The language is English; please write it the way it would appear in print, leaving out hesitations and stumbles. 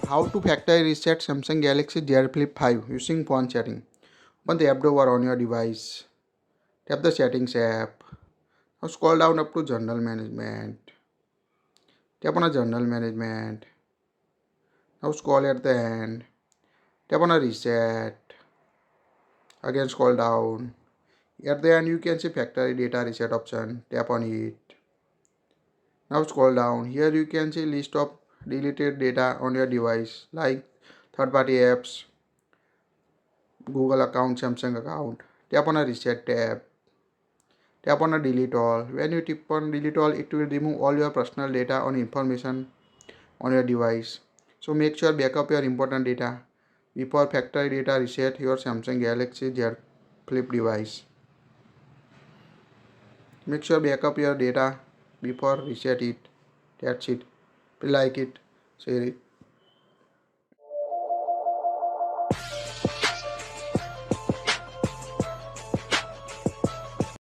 How to factory reset Samsung Galaxy Z Flip 5 using phone setting. Open the app drawer on your device. Tap the settings app. Now scroll down up to general management. Tap on a general management. Now scroll at the end. Tap on a reset. Again scroll down. At the end you can see factory data reset option. Tap on it. Now scroll down. Here you can see list of deleted data on your device like third party apps, Google account, Samsung account. Tap on a reset tab. Tap on a delete all. When you tap on delete all, it will remove all your personal data on information on your device. So make sure backup your important data before factory data reset your Samsung Galaxy Z Flip device. Make sure backup your data before reset it. That's it. If you like it, share it.